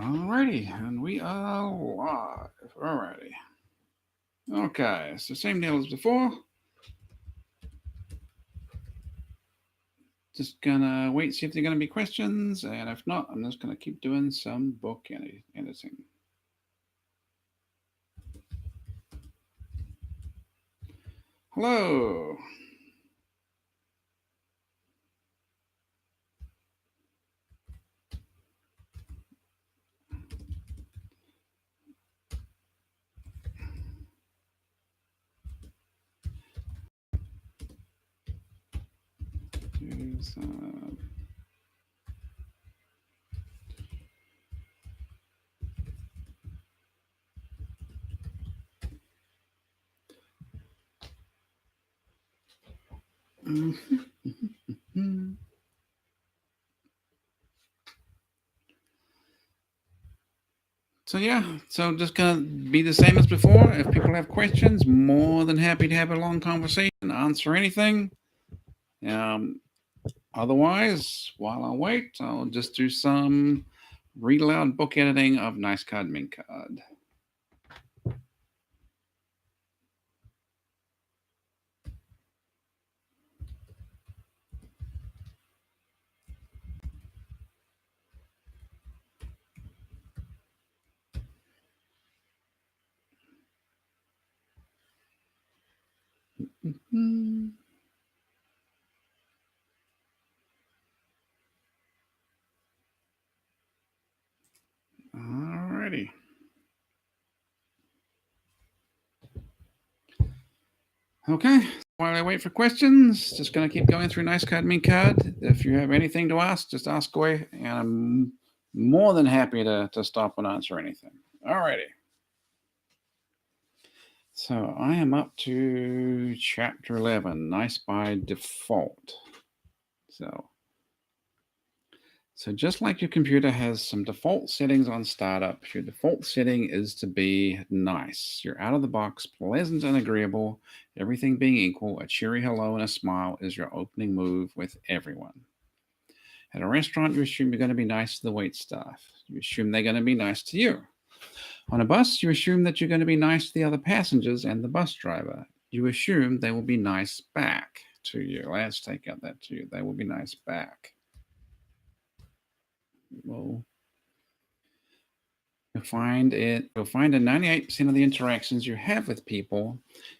Alrighty, and we are live. Alrighty. Okay, so same deal as before. Just gonna wait, see if there are gonna be questions, and if not, I'm just gonna keep doing some book editing. Hello. So yeah, so just gonna be the same as before. If people have questions, more than happy to have a long conversation, answer anything. Um, Otherwise, while I wait, I'll just do some read aloud book editing of Nice Card Mint Card. Mm-hmm. Alrighty. Okay, while I wait for questions, just gonna keep going through Nice Card Mint Card. If you have anything to ask, just ask away, and I'm more than happy to stop and answer anything. Alrighty. So I am up to chapter 11, Nice by Default. So just like your computer has some default settings on startup, your default setting is to be nice. You're out of the box, pleasant and agreeable. Everything being equal, a cheery hello and a smile is your opening move with everyone. At a restaurant, you assume you're going to be nice to the wait staff. You assume they're going to be nice to you. On a bus, you assume that you're going to be nice to the other passengers and the bus driver. You assume they will be nice back to you. Let's take out that to you. They will be nice back. Well, you'll find in 98% of the interactions you have with people,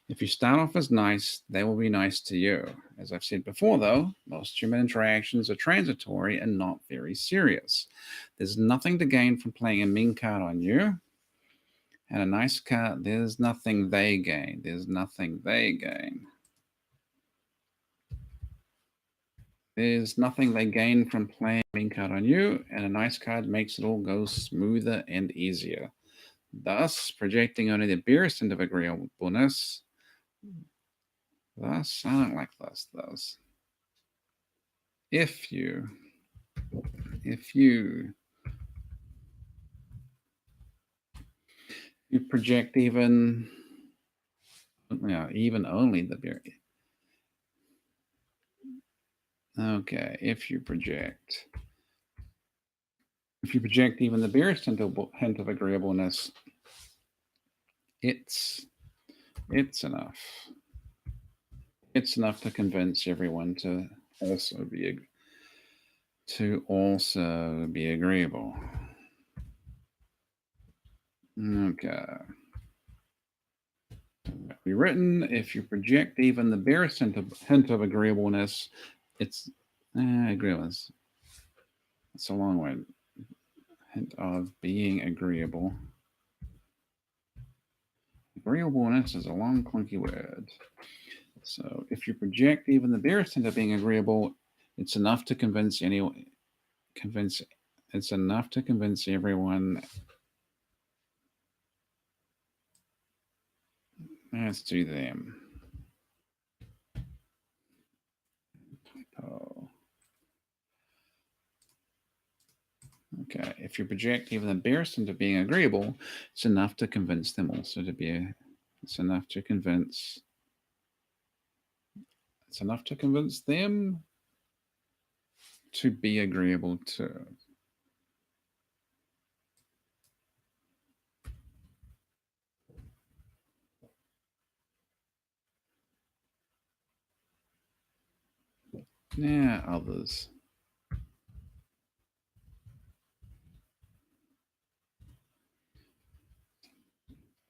if you start off as nice, they will be nice to you. As I've said before, though, most human interactions are transitory and not very serious. There's nothing to gain from playing a mean card on you. And a nice card, there's nothing they gain. There's nothing they gain. There's nothing they gain from playing a mean card on you, and a nice card makes it all go smoother and easier. Thus, projecting only the barest end of agreeableness. Thus, I don't like thus. If you project even only the bare. Okay, if you project even the barest hint of agreeableness, it's enough. It's enough to convince everyone to also be agreeable. Okay. Be written, if you project even the barest hint of agreeableness, it's agreeableness. It's a long word. Hint of being agreeable. Agreeableness is a long, clunky word. So if you project even the barest hint of being agreeable, it's enough to convince anyone. It's enough to convince everyone. Let's do them. Typo. Okay, if you project even the barest hint of being agreeable, it's enough to convince them also to be. It's enough to convince. It's enough to convince them to be agreeable too. Yeah, others.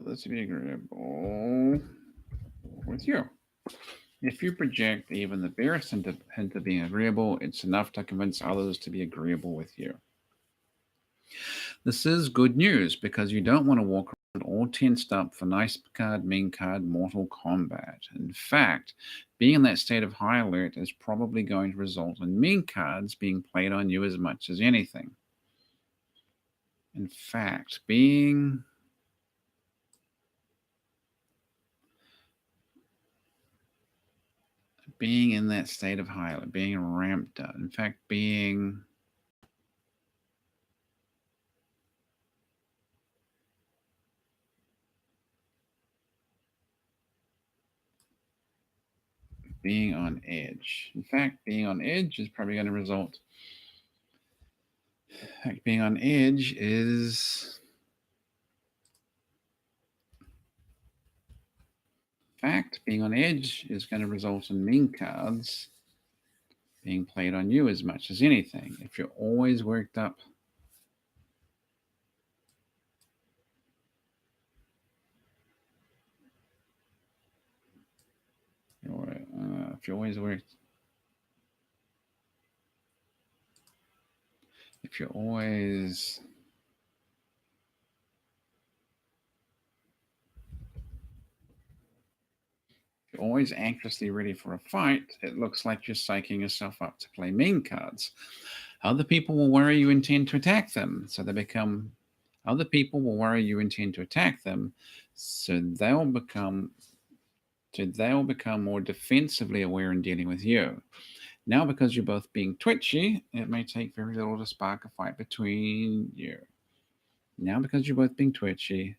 Others to be agreeable with you. If you project even the barest hint of being agreeable, it's enough to convince others to be agreeable with you. This is good news because you don't want to walk around all tensed up for nice card, mean card, Mortal Kombat. In fact, being in that state of high alert is probably going to result in mean cards being played on you as much as anything. In fact, being in that state of high alert, being ramped up, in fact, being on edge. In fact, being on edge is probably going to result. In fact, being on edge is. In fact, being on edge is going to result in mean cards being played on you as much as anything. If you're always worked up, if you're always worked, if you're always anxiously ready for a fight, it looks like you're psyching yourself up to play mean cards. Other people will worry you intend to attack them, so they become. Other people will worry you intend to attack them, so they'll become more defensively aware in dealing with you. Now, because you're both being twitchy, it may take very little to spark a fight between you. Now, because you're both being twitchy,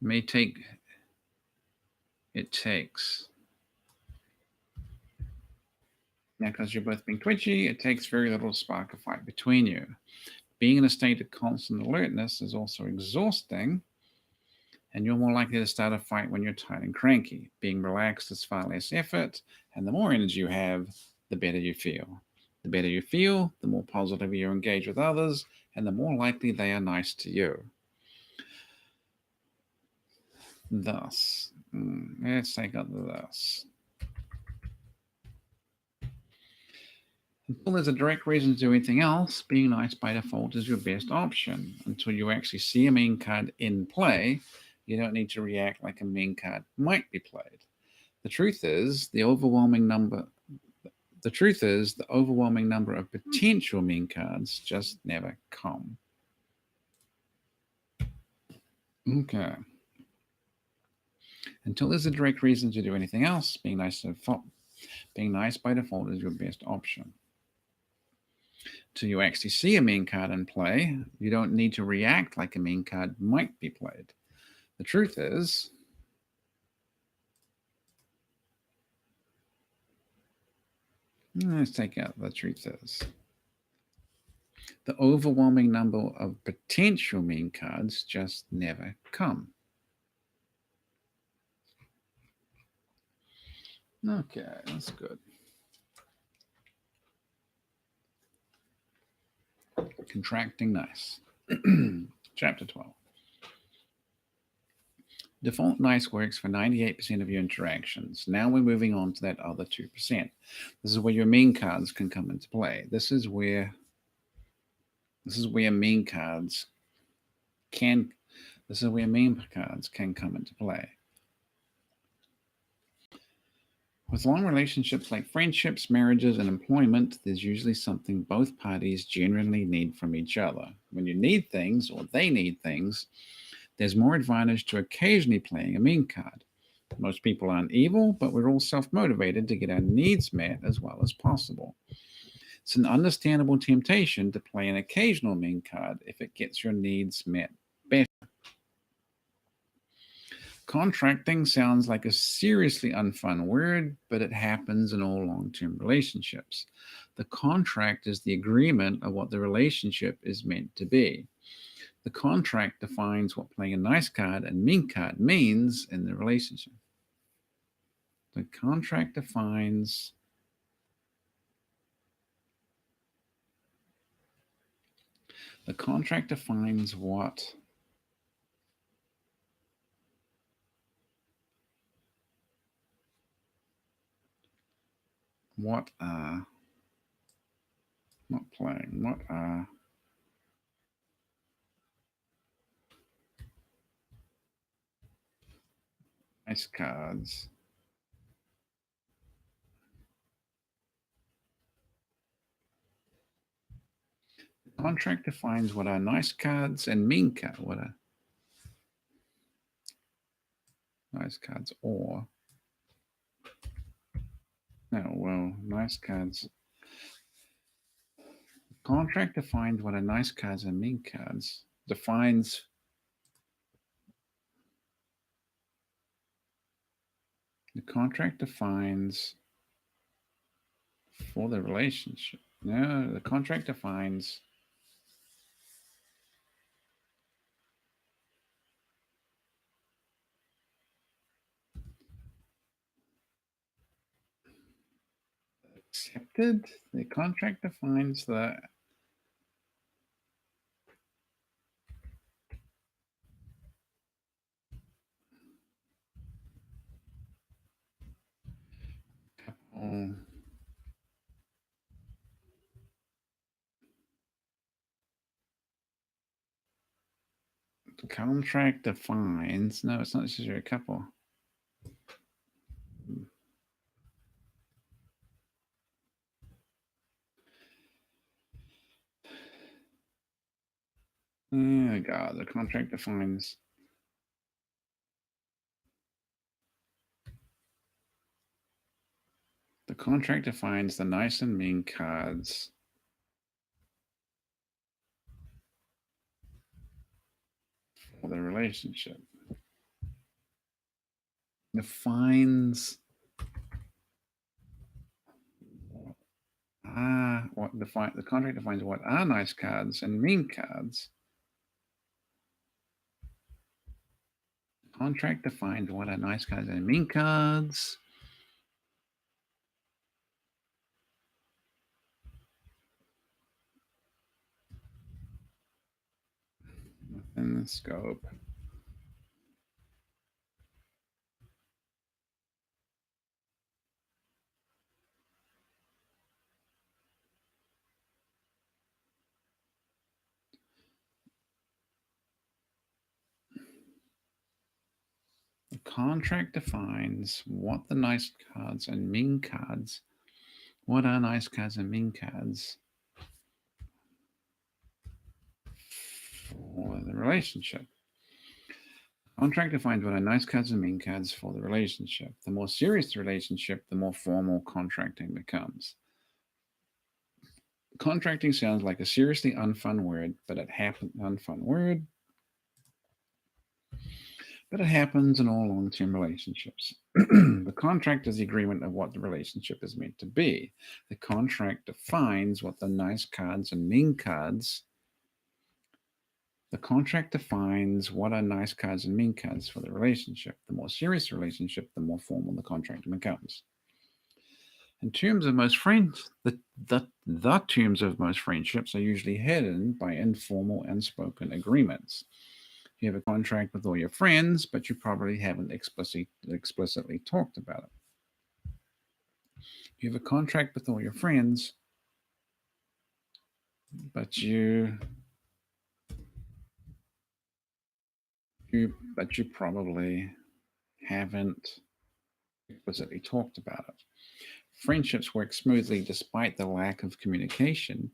may take it takes. Now, because you're both being twitchy, it takes very little to spark a fight between you. Being in a state of constant alertness is also exhausting, and you're more likely to start a fight when you're tired and cranky. Being relaxed is far less effort, and the more energy you have, the better you feel. The better you feel, the more positive you engage with others, and the more likely they are nice to you. Thus, let's take out the thus. Until there's a direct reason to do anything else, being nice by default is your best option. Until you actually see a mean card in play, you don't need to react like a mean card might be played. The truth is, the overwhelming number of potential mean cards just never come. Okay. Until there's a direct reason to do anything else, being nice by default is your best option. Till you actually see a mean card in play, you don't need to react like a mean card might be played. The truth is, let's take out the truth is. The overwhelming number of potential mean cards just never come. Okay, that's good. Contracting nice. Chapter 12. Default nice works for 98% of your interactions. Now we're moving on to that other 2%. This is where your mean cards can come into play. This is where mean cards can come into play. With long relationships like friendships, marriages, and employment, there's usually something both parties genuinely need from each other. When you need things or they need things, there's more advantage to occasionally playing a mean card. Most people aren't evil, but we're all self-motivated to get our needs met as well as possible. It's an understandable temptation to play an occasional mean card if it gets your needs met better. Contracting sounds like a seriously unfun word, but it happens in all long term relationships. The contract is the agreement of what the relationship is meant to be. The contract defines what playing a nice card and mean card means in the relationship. The contract defines what not playing, what nice cards. The contract defines what are nice cards and mean cards. What are nice cards or no, well, nice cards. Contract defines what are nice cards and mean cards. Defines the contract defines for the relationship. No, the contract defines accepted. The contract defines the couple. The contract defines. No, it's not necessarily a couple. Oh God, the contract defines. The contract defines the nice and mean cards. For the relationship. Defines what define the contract defines what are nice cards and mean cards. Contract defines what are nice cards and mean cards. Within the scope. The contract defines what the nice cards and mean cards. What are nice cards and mean cards for the relationship? Contract defines what are nice cards and mean cards for the relationship. The more serious the relationship, the more formal contracting becomes. Contracting sounds like a seriously unfun word, but it happens in all long-term relationships. The contract is the agreement of what the relationship is meant to be. The contract defines what the nice cards and mean cards. The contract defines what are nice cards and mean cards for the relationship. The more serious the relationship, the more formal the contract becomes. In terms of most friends, the terms of most friendships are usually hidden by informal, unspoken agreements. You have a contract with all your friends, but you probably haven't explicitly talked about it. You have a contract with all your friends, but you probably haven't explicitly talked about it. Friendships work smoothly despite the lack of communication,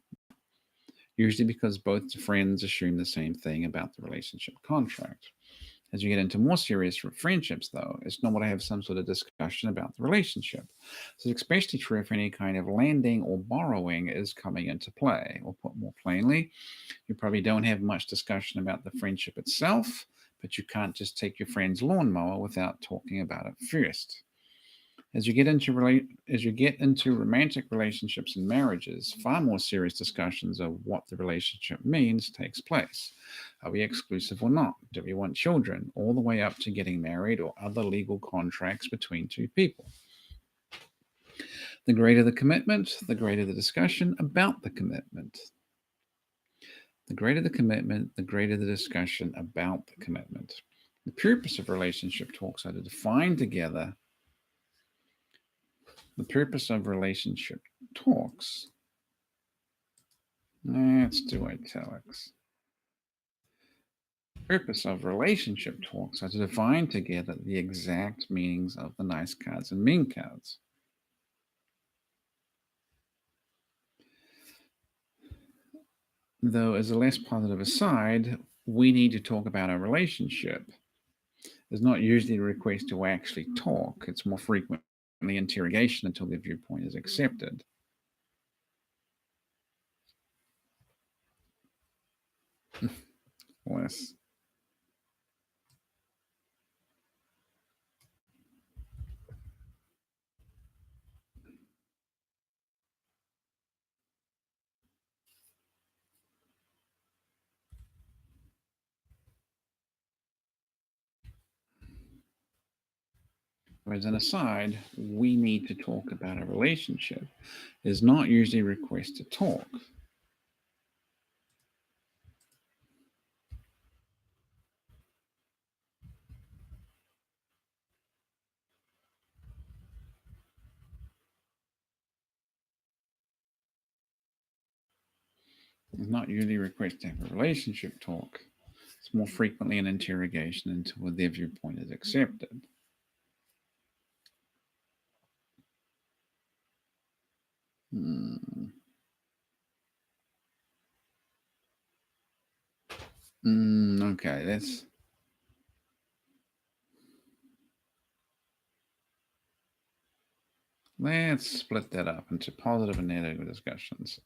usually because both friends assume the same thing about the relationship contract. As you get into more serious friendships, though, it's normal to have some sort of discussion about the relationship. So it's especially true if any kind of lending or borrowing is coming into play. Or put more plainly, you probably don't have much discussion about the friendship itself, but you can't just take your friend's lawnmower without talking about it first. As you get into romantic relationships and marriages, far more serious discussions of what the relationship means takes place. Are we exclusive or not? Do we want children? All the way up to getting married or other legal contracts between two people. The greater the commitment, the greater the discussion about the commitment. The greater the commitment, the greater the discussion about the commitment. The purpose of relationship talks are to define together. The purpose of relationship talks. Let's do italics. Purpose of relationship talks are to define together the exact meanings of the nice cards and mean cards. Though, as a less positive aside, we need to talk about our relationship. It's not usually a request to actually talk, it's more frequently interrogation until their viewpoint is accepted. Less. As an aside, we need to talk about a relationship. Is not usually a request to talk. It's not usually a request to have a relationship talk. It's more frequently an interrogation until their viewpoint is accepted. Hmm. Okay, let's split that up into positive and negative discussions.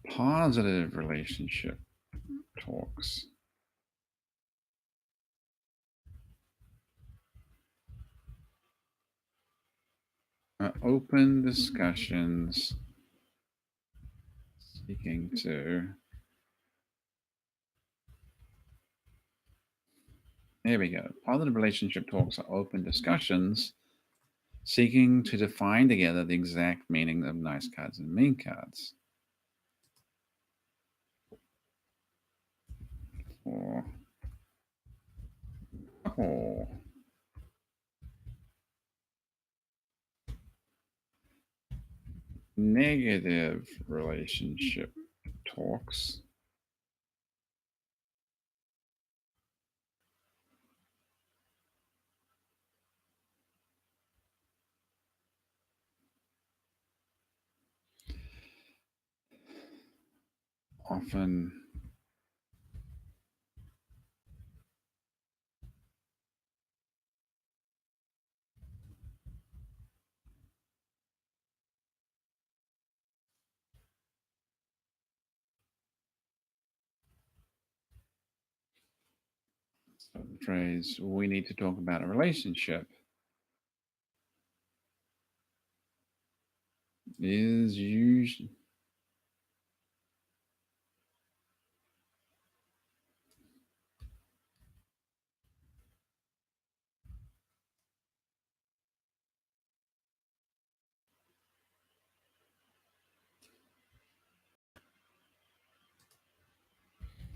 Positive relationship talks. Open discussions seeking to. There we go. Positive relationship talks are open discussions seeking to define together the exact meaning of nice cards and mean cards. Or, oh, negative relationship talks. Often so the phrase we need to talk about a relationship is usually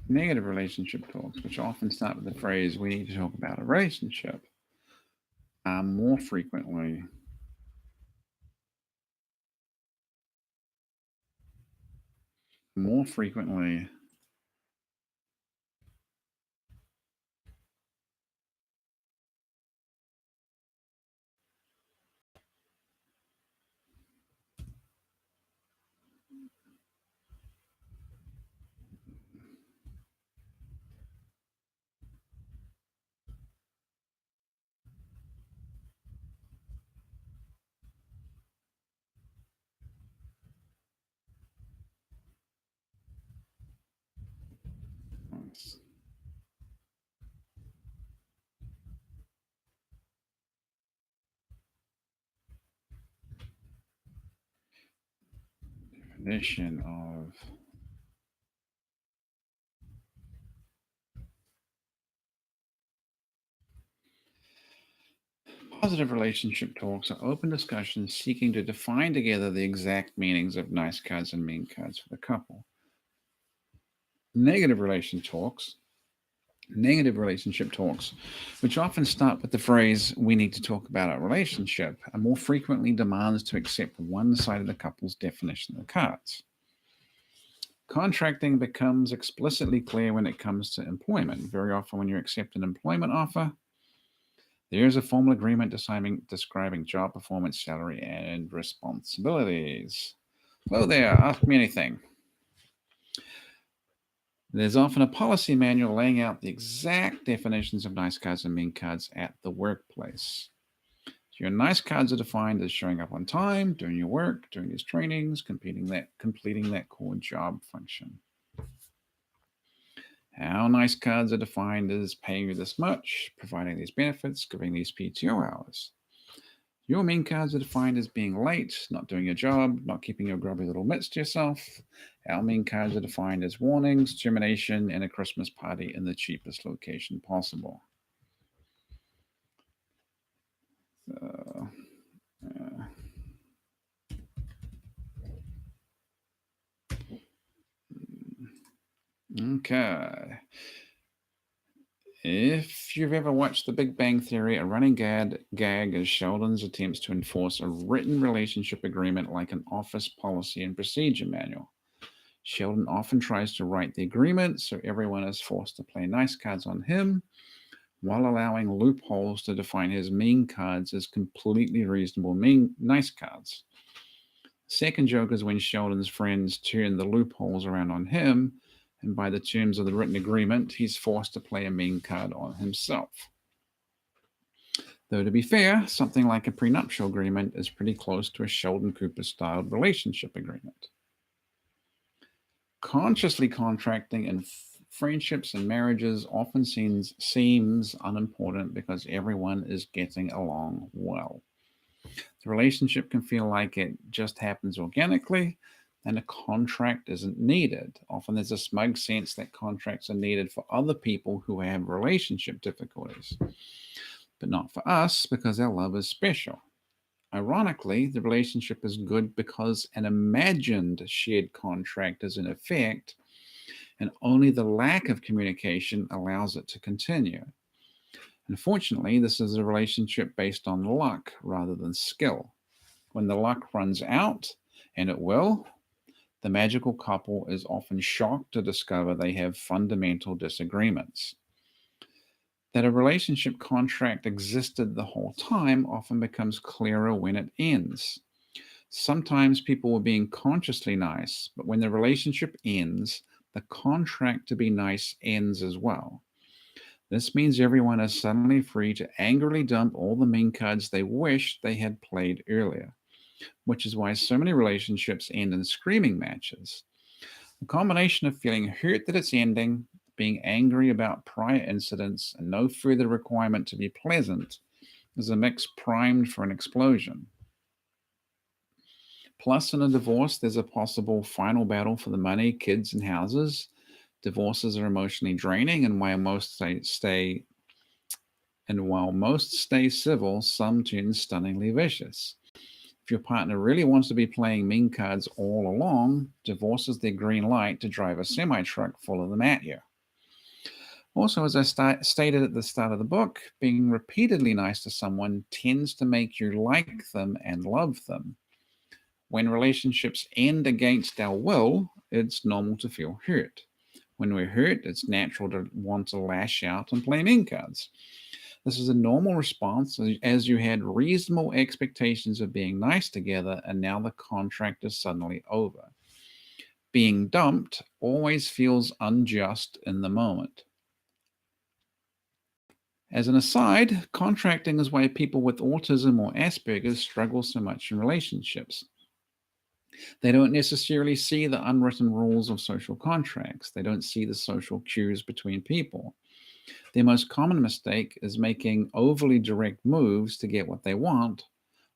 negative relationship talks, which often start with the phrase we need to talk about a relationship, are more frequently Definition of positive relationship talks are open discussions seeking to define together the exact meanings of nice cards and mean cards for the couple. Negative relation talks, negative relationship talks, which often start with the phrase, we need to talk about our relationship, are more frequently demands to accept one side of the couple's definition of the cards. Contracting becomes explicitly clear when it comes to employment. Very often, when you accept an employment offer, there is a formal agreement describing job performance, salary, and responsibilities. Hello there, ask me anything. There's often a policy manual laying out the exact definitions of nice cards and mean cards at the workplace. Your nice cards are defined as showing up on time, doing your work, doing these trainings, completing that core job function. How nice cards are defined as paying you this much, providing these benefits, giving these PTO hours. Your mean cards are defined as being late, not doing your job, not keeping your grubby little mitts to yourself. Our mean cards are defined as warnings, termination, and a Christmas party in the cheapest location possible. So, uh, okay. If you've ever watched The Big Bang Theory, a running gag is Sheldon's attempts to enforce a written relationship agreement like an office policy and procedure manual. Sheldon often tries to write the agreement so everyone is forced to play nice cards on him, while allowing loopholes to define his mean cards as completely reasonable nice cards. Second joke is when Sheldon's friends turn the loopholes around on him, and by the terms of the written agreement, he's forced to play a mean card on himself. Though to be fair, something like a prenuptial agreement is pretty close to a Sheldon Cooper styled relationship agreement. Consciously contracting in friendships and marriages often seems unimportant because everyone is getting along well. The relationship can feel like it just happens organically and a contract isn't needed. Often there's a smug sense that contracts are needed for other people who have relationship difficulties, but not for us because our love is special. Ironically, the relationship is good because an imagined shared contract is in effect, and only the lack of communication allows it to continue. Unfortunately, this is a relationship based on luck rather than skill. When the luck runs out, and it will, the magical couple is often shocked to discover they have fundamental disagreements. That a relationship contract existed the whole time often becomes clearer when it ends. Sometimes people were being consciously nice, but when the relationship ends, the contract to be nice ends as well. This means everyone is suddenly free to angrily dump all the mean cards they wish they had played earlier, which is why so many relationships end in screaming matches. The combination of feeling hurt that it's ending, being angry about prior incidents, and no further requirement to be pleasant is a mix primed for an explosion. Plus, in a divorce, there's a possible final battle for the money, kids, and houses. Divorces are emotionally draining, and while most stay civil, some turn stunningly vicious. If your partner really wants to be playing mean cards all along, divorce is their green light to drive a semi truck full of them at you. Also, as I stated at the start of the book, being repeatedly nice to someone tends to make you like them and love them. When relationships end against our will, it's normal to feel hurt. When we're hurt, it's natural to want to lash out and play mean cards. This is a normal response as you had reasonable expectations of being nice together, and now the contract is suddenly over. Being dumped always feels unjust in the moment. As an aside, contracting is why people with autism or Asperger's struggle so much in relationships. They don't necessarily see the unwritten rules of social contracts. They don't see the social cues between people. Their most common mistake is making overly direct moves to get what they want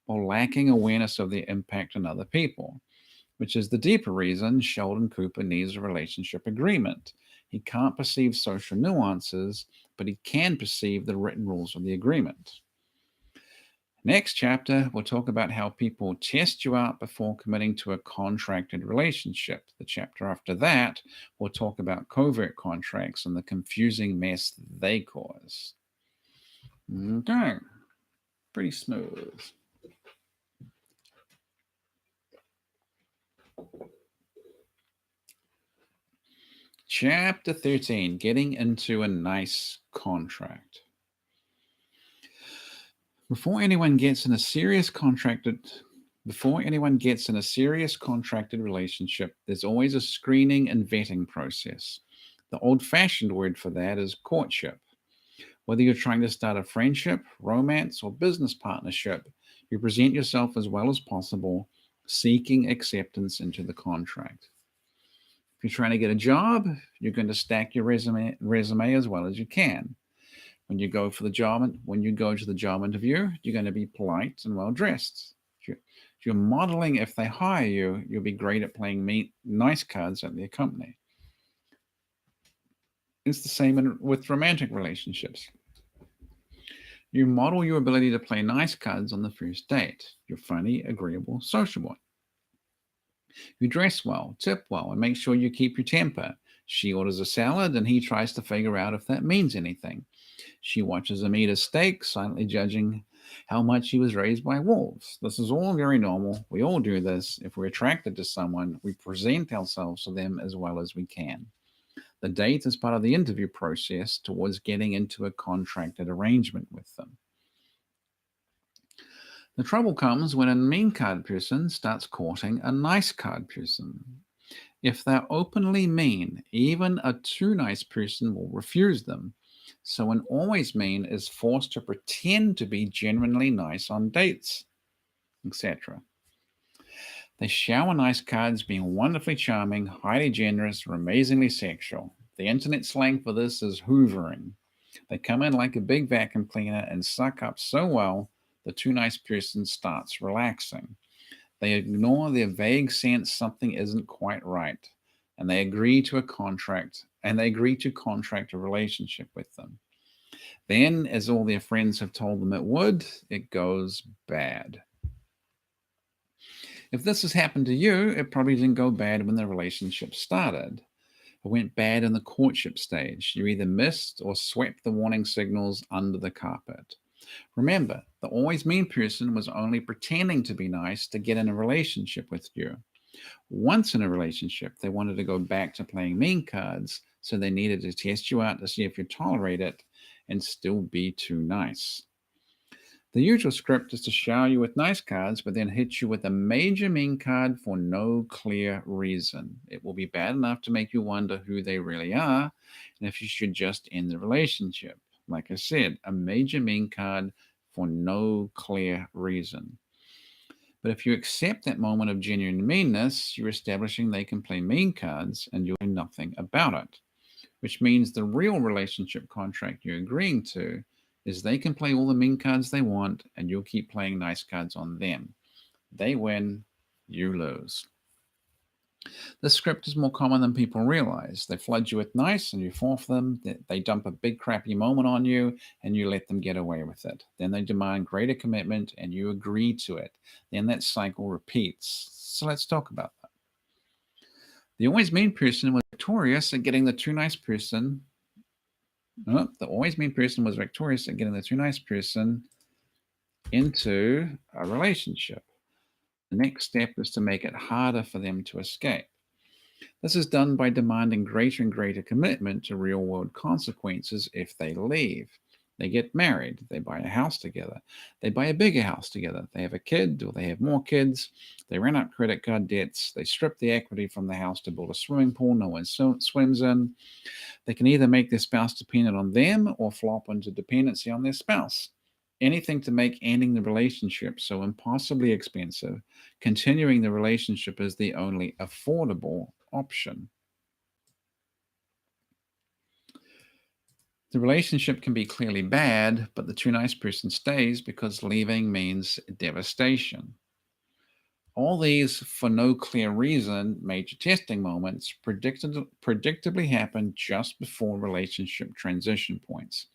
while lacking awareness of their impact on other people, which is the deeper reason Sheldon Cooper needs a relationship agreement. He can't perceive social nuances, but he can perceive the written rules of the agreement. Next chapter, we'll talk about how people test you out before committing to a contracted relationship. The chapter after that, we'll talk about covert contracts and the confusing mess they cause. Okay, pretty smooth. Chapter 13, getting into a nice contract. Before anyone gets in a serious contracted relationship, there's always a screening and vetting process. The old-fashioned word for that is courtship. Whether you're trying to start a friendship, romance, or business partnership, you present yourself as well as possible, seeking acceptance into the contract. If you're trying to get a job, you're going to stack your resume as well as you can. When you go to the job interview, you're going to be polite and well dressed. If you're modeling, if they hire you, you'll be great at playing nice cards at their company. It's the same with romantic relationships. You model your ability to play nice cards on the first date. You're funny, agreeable, sociable. You dress well, tip well, and make sure you keep your temper. She orders a salad and he tries to figure out if that means anything. She watches him eat a steak, silently judging how much he was raised by wolves. This is all very normal. We all do this. If we're attracted to someone, we present ourselves to them as well as we can. The date is part of the interview process towards getting into a contracted arrangement with them. The trouble comes when a mean card person starts courting a nice card person. If they're openly mean, even a too nice person will refuse them. So an always mean is forced to pretend to be genuinely nice on dates, etc. They shower nice cards being wonderfully charming, highly generous, or amazingly sexual. The internet slang for this is hoovering. They come in like a big vacuum cleaner and suck up so well, the too nice person starts relaxing. They ignore their vague sense something isn't quite right, and they agree to contract a relationship with them. Then, as all their friends have told them it would, it goes bad. If this has happened to you, it probably didn't go bad when the relationship started. It went bad in the courtship stage. You either missed or swept the warning signals under the carpet. Remember, the always mean person was only pretending to be nice to get in a relationship with you. Once in a relationship, they wanted to go back to playing mean cards, so they needed to test you out to see if you tolerate it and still be too nice. The usual script is to shower you with nice cards, but then hit you with a major mean card for no clear reason. It will be bad enough to make you wonder who they really are and if you should just end the relationship. Like I said, a major mean card for no clear reason. But if you accept that moment of genuine meanness, you're establishing they can play mean cards and you'll do nothing about it. Which means the real relationship contract you're agreeing to is they can play all the mean cards they want and you'll keep playing nice cards on them. They win, you lose. This script is more common than people realize. They flood you with nice and you fall for them. They dump a big crappy moment on you and you let them get away with it. Then they demand greater commitment and you agree to it. Then that cycle repeats. So let's talk about that. The always mean person was victorious at getting the too nice person. The always mean person was victorious at getting the too nice person into a relationship. The next step is to make it harder for them to escape. This is done by demanding greater and greater commitment to real world consequences if they leave. They get married, they buy a house together, they buy a bigger house together, they have a kid or they have more kids, they run up credit card debts, they strip the equity from the house to build a swimming pool no one swims in. They can either make their spouse dependent on them or flop into dependency on their spouse. Anything to make ending the relationship so impossibly expensive, continuing the relationship is the only affordable option. The relationship can be clearly bad, but the too nice person stays because leaving means devastation. All these, for no clear reason, major testing moments predictably happen just before relationship transition points.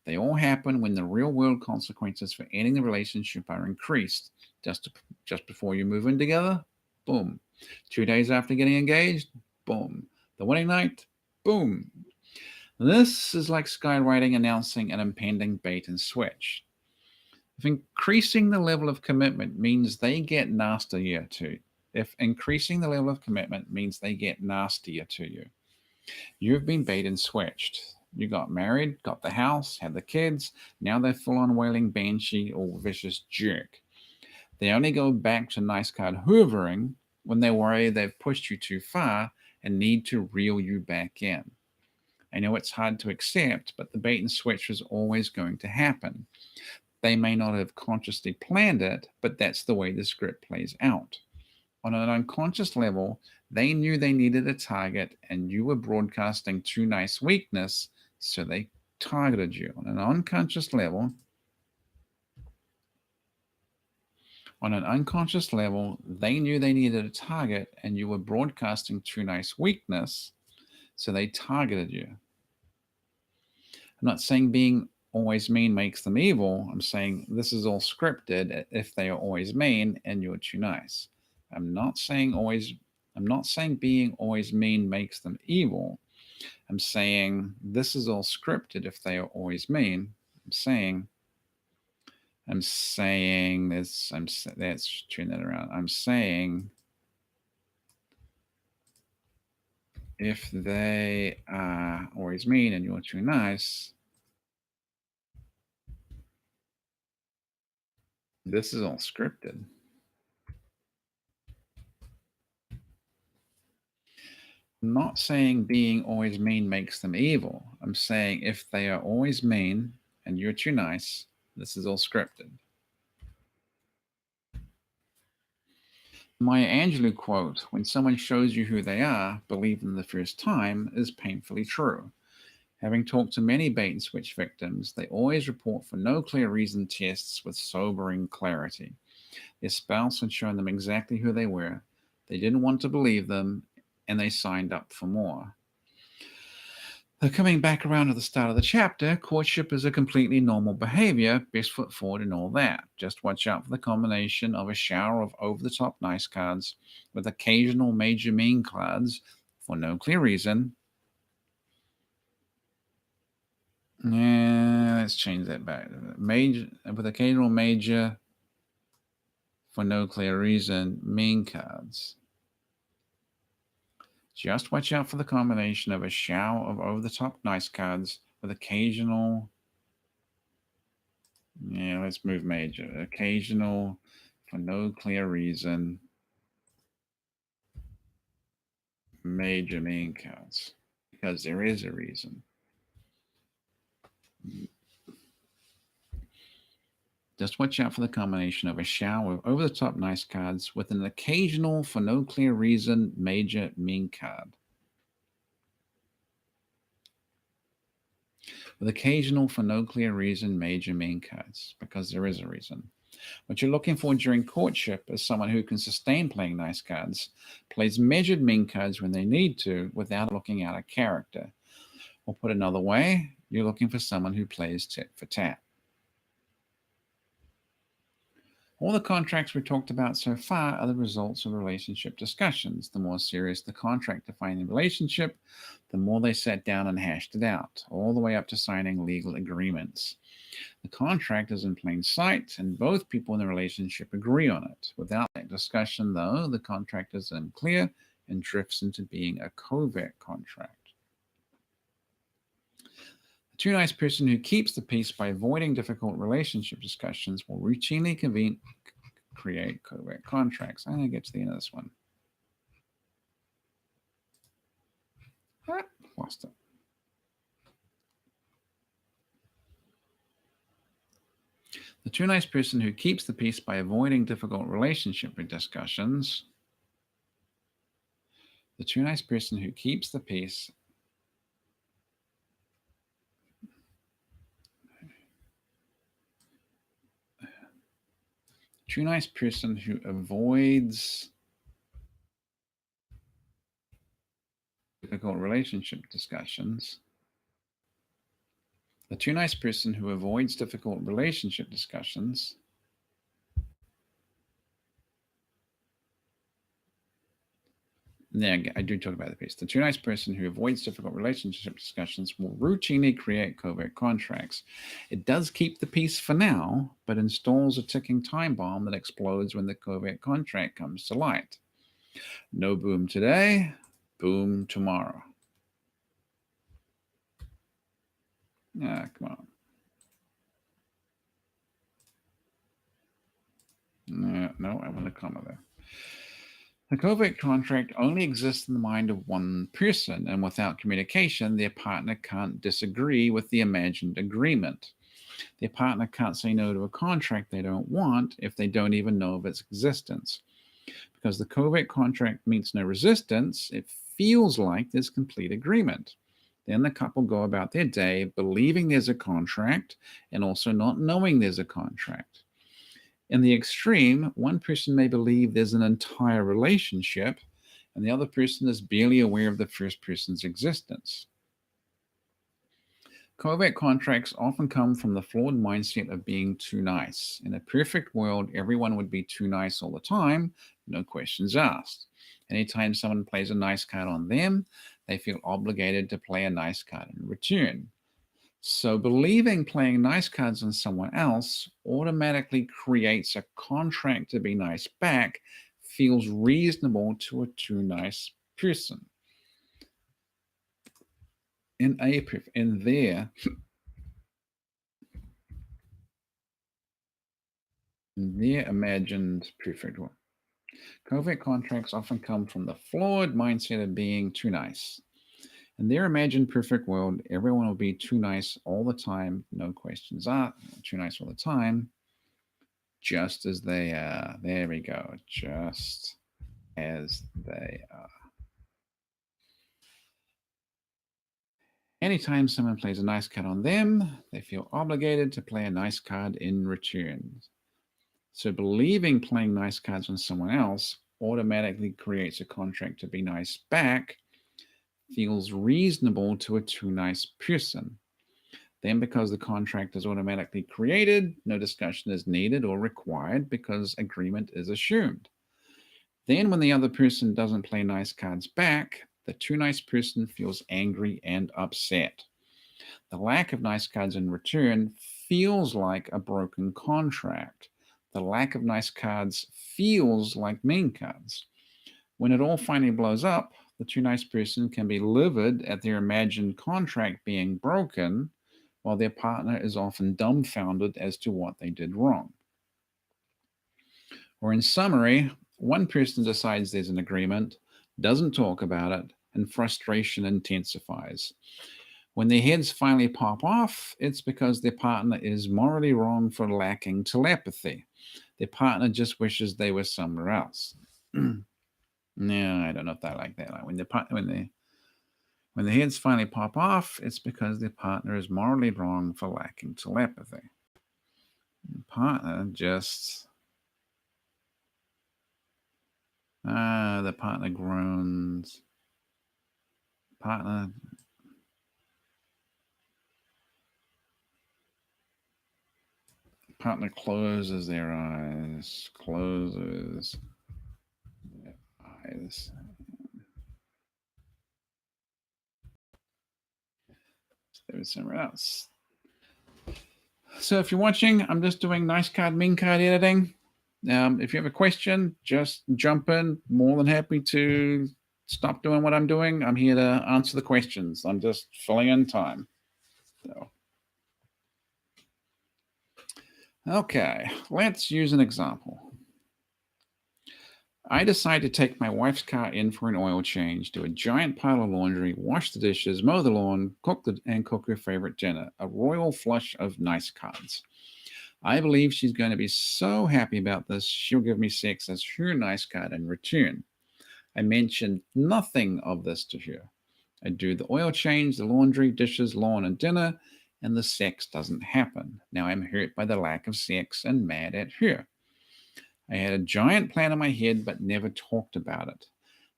They all happen when the real world consequences for ending the relationship are increased. Just, just before you move in together, boom. 2 days after getting engaged, boom. The wedding night, boom. This is like skywriting announcing an impending bait and switch. If increasing the level of commitment means they get nastier to if increasing the level of commitment means they get nastier to you, you've been bait and switched. You got married, got the house, had the kids, now they're full on wailing banshee or vicious jerk. They only go back to nice card hoovering when they worry they've pushed you too far and need to reel you back in. I know it's hard to accept, but the bait and switch is always going to happen. They may not have consciously planned it, but that's the way the script plays out. On an unconscious level, they knew they needed a target and you were broadcasting too nice weakness, so they targeted you. On an unconscious level, they knew they needed a target and you were broadcasting too nice weakness, so they targeted you. I'm not saying being always mean makes them evil. I'm saying this is all scripted if they are always mean and you're too nice. I'm not saying always I'm not saying being always mean makes them evil. I'm saying this is all scripted if they are always mean. I'm saying this let's turn that around. I'm saying if they are always mean and you're too nice, this is all scripted. I'm not saying being always mean makes them evil. I'm saying if they are always mean and you're too nice, this is all scripted. Maya Angelou quote, when someone shows you who they are, believe them the first time, is painfully true. Having talked to many bait and switch victims, they always report for no clear reason tests with sobering clarity. Their spouse had shown them exactly who they were. They didn't want to believe them, and they signed up for more. Though coming back around to the start of the chapter, courtship is a completely normal behavior, best foot forward and all that. Just watch out for the combination of a shower of over the top nice cards with occasional major mean cards for no clear reason. Let's change that back. Major with occasional major for no clear reason mean cards. Just watch out for the combination of a shower of over the top nice cards with occasional. Let's move major. Occasional for no clear reason. Major mean cards. Because there is a reason. Just watch out for the combination of a shower of over the top nice cards with an occasional for no clear reason major mean card. With occasional for no clear reason major mean cards. Because there is a reason. What you're looking for during courtship is someone who can sustain playing nice cards, plays measured mean cards when they need to without looking out of character. Or put another way, you're looking for someone who plays tit for tat. All the contracts we talked about so far are the results of relationship discussions. The more serious the contract defining the relationship, the more they sat down and hashed it out, all the way up to signing legal agreements. The contract is in plain sight, and both people in the relationship agree on it. Without that discussion, though, the contract is unclear and drifts into being a covert contract. The too nice person who keeps the peace by avoiding difficult relationship discussions will routinely create covert contracts. I'm going to get to the end of this one. Lost it. The too nice person who keeps the peace by avoiding difficult relationship discussions. The too nice person who keeps the peace. Too nice person who avoids difficult relationship discussions. The too nice person who avoids difficult relationship discussions. Yeah, I do talk about the piece. The too nice person who avoids difficult relationship discussions will routinely create covert contracts. It does keep the peace for now, but installs a ticking time bomb that explodes when the covert contract comes to light. No boom today, boom tomorrow. Ah, come on. No, I want a comma there. The covert contract only exists in the mind of one person, and without communication, their partner can't disagree with the imagined agreement. Their partner can't say no to a contract they don't want if they don't even know of its existence. Because the covert contract meets no resistance, it feels like there's complete agreement. Then the couple go about their day believing there's a contract and also not knowing there's a contract. In the extreme, one person may believe there's an entire relationship, and the other person is barely aware of the first person's existence. Covert contracts often come from the flawed mindset of being too nice. In a perfect world, everyone would be too nice all the time, no questions asked. Anytime someone plays a nice card on them, they feel obligated to play a nice card in return. So, believing playing nice cards on someone else automatically creates a contract to be nice back feels reasonable to a too nice person. In their imagined perfect world. Covert contracts often come from the flawed mindset of being too nice. In their imagined perfect world, everyone will be too nice all the time, no questions asked, too nice all the time, just as they are. There we go, just as they are. Anytime someone plays a nice card on them, they feel obligated to play a nice card in return. So believing playing nice cards on someone else automatically creates a contract to be nice back feels reasonable to a too nice person. Then, because the contract is automatically created, no discussion is needed or required because agreement is assumed. Then, when the other person doesn't play nice cards back, the too nice person feels angry and upset. The lack of nice cards in return feels like a broken contract. The lack of nice cards feels like mean cards. When it all finally blows up, the too nice person can be livid at their imagined contract being broken, while their partner is often dumbfounded as to what they did wrong. Or, in summary, one person decides there's an agreement, doesn't talk about it, and frustration intensifies. When their heads finally pop off, it's because their partner is morally wrong for lacking telepathy. Their partner just wishes they were somewhere else. No, I don't know if I like that. When the heads finally pop off, it's because their partner is morally wrong for lacking telepathy. The partner just the partner groans. Partner partner closes their eyes. Closes their eyes. There was somewhere else. So if you're watching, I'm just doing nice card, mean card editing. If you have a question, just jump in. More than happy to stop doing what I'm doing. I'm here to answer the questions. I'm just filling in time. So, okay, let's use an example. I decide to take my wife's car in for an oil change, do a giant pile of laundry, wash the dishes, mow the lawn, cook her favorite dinner. A royal flush of nice cards. I believe she's going to be so happy about this, she'll give me sex as her nice card in return. I mentioned nothing of this to her. I do the oil change, the laundry, dishes, lawn, and dinner, and the sex doesn't happen. Now I'm hurt by the lack of sex and mad at her. I had a giant plan in my head but never talked about it.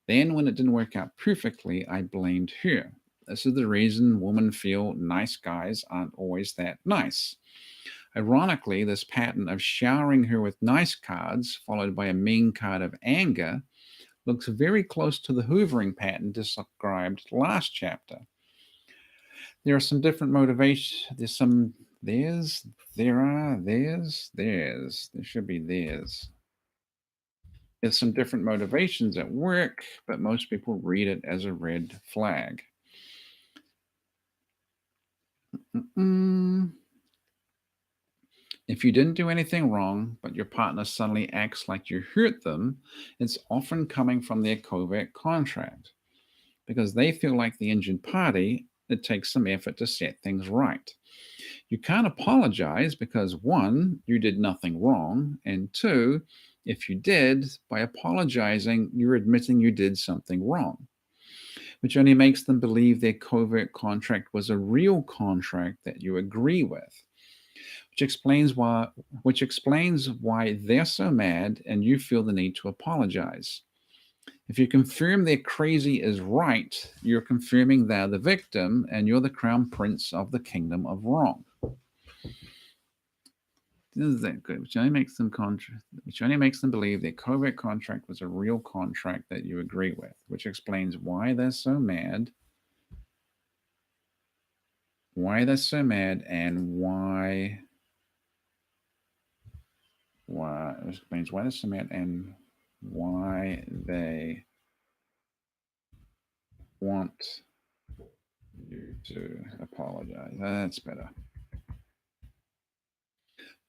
Then, when it didn't work out perfectly, I blamed her. This is the reason women feel nice guys aren't always that nice. Ironically, this pattern of showering her with nice cards, followed by a mean card of anger, looks very close to the hoovering pattern described last chapter. There are some different motivations. There should be there's. There's some different motivations at work, but most people read it as a red flag. Mm. If you didn't do anything wrong, but your partner suddenly acts like you hurt them, it's often coming from their covert contract. Because they feel like the injured party, it takes some effort to set things right. You can't apologize because one, you did nothing wrong, and two, if you did, by apologizing, you're admitting you did something wrong, which only makes them believe their covert contract was a real contract that you agree with, which explains why they're so mad and you feel the need to apologize. If you confirm they're crazy is right, you're confirming they're the victim and you're the crown prince of the kingdom of wrong. Isn't that good? Which only makes them believe their covert contract was a real contract that you agree with, which explains why they're so mad. Why they're so mad and why it explains why they're so mad and why they want you to apologize. That's better.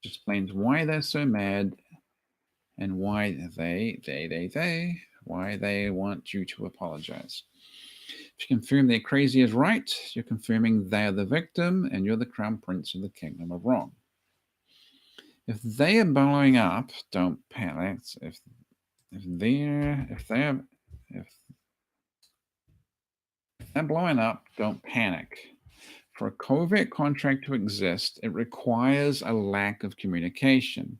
Which explains why they're so mad and why why they want you to apologize. If you confirm they're crazy is right, you're confirming they're the victim and you're the crown prince of the kingdom of wrong. If they are blowing up, don't panic. If they're blowing up, don't panic. For a covert contract to exist, it requires a lack of communication.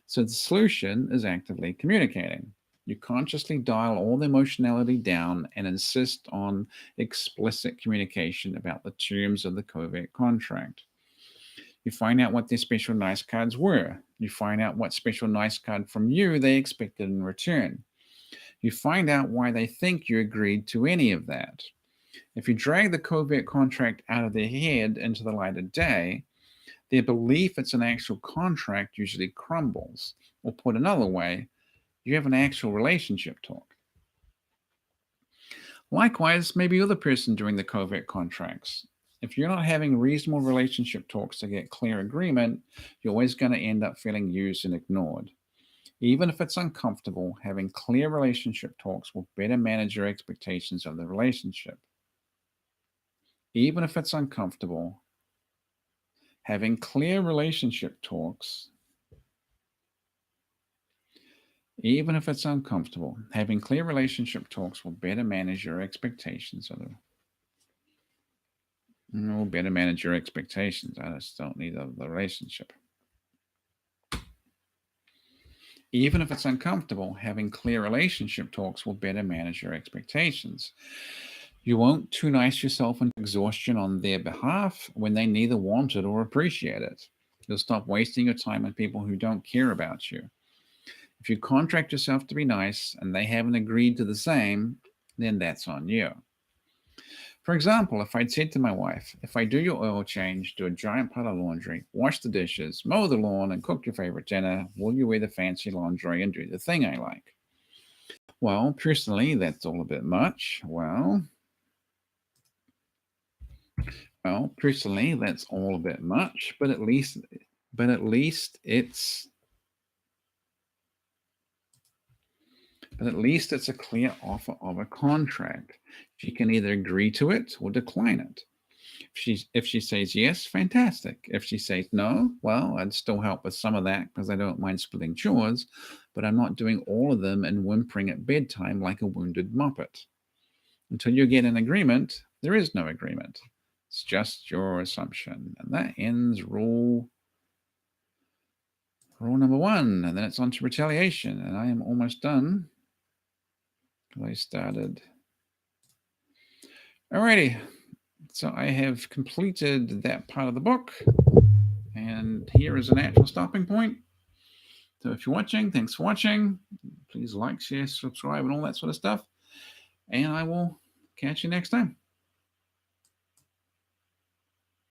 So the solution is actively communicating. You consciously dial all the emotionality down and insist on explicit communication about the terms of the covert contract. You find out what their special nice cards were. You find out what special nice card from you they expected in return. You find out why they think you agreed to any of that. If you drag the covert contract out of their head into the light of day, their belief it's an actual contract usually crumbles. Or put another way, you have an actual relationship talk. Likewise, maybe you're the person doing the covert contracts. If you're not having reasonable relationship talks to get clear agreement, you're always going to end up feeling used and ignored. Even if it's uncomfortable, having clear relationship talks will better manage your expectations of the relationship. Even if it's uncomfortable, having clear relationship talks, even if it's uncomfortable, having clear relationship talks will better manage your expectations of the will better manage your expectations. I just don't need the relationship. Even if it's uncomfortable, having clear relationship talks will better manage your expectations. You won't too nice yourself into exhaustion on their behalf when they neither want it or appreciate it. You'll stop wasting your time on people who don't care about you. If you contract yourself to be nice and they haven't agreed to the same, then that's on you. For example, if I'd said to my wife, if I do your oil change, do a giant pile of laundry, wash the dishes, mow the lawn, and cook your favorite dinner, will you wear the fancy lingerie and do the thing I like? Well, personally, that's all a bit much. Personally, that's all a bit much, but at least it's a clear offer of a contract. She can either agree to it or decline it. If she says yes, fantastic. If she says no, well, I'd still help with some of that because I don't mind splitting chores, but I'm not doing all of them and whimpering at bedtime like a wounded muppet. Until you get an agreement, there is no agreement. It's just your assumption. And that ends rule Rule number 1, and then it's on to retaliation. And I am almost done because I started. Alrighty, so I have completed that part of the book, and here is an actual stopping point. So if you're watching, thanks for watching. Please like, share, subscribe, and all that sort of stuff. And I will catch you next time.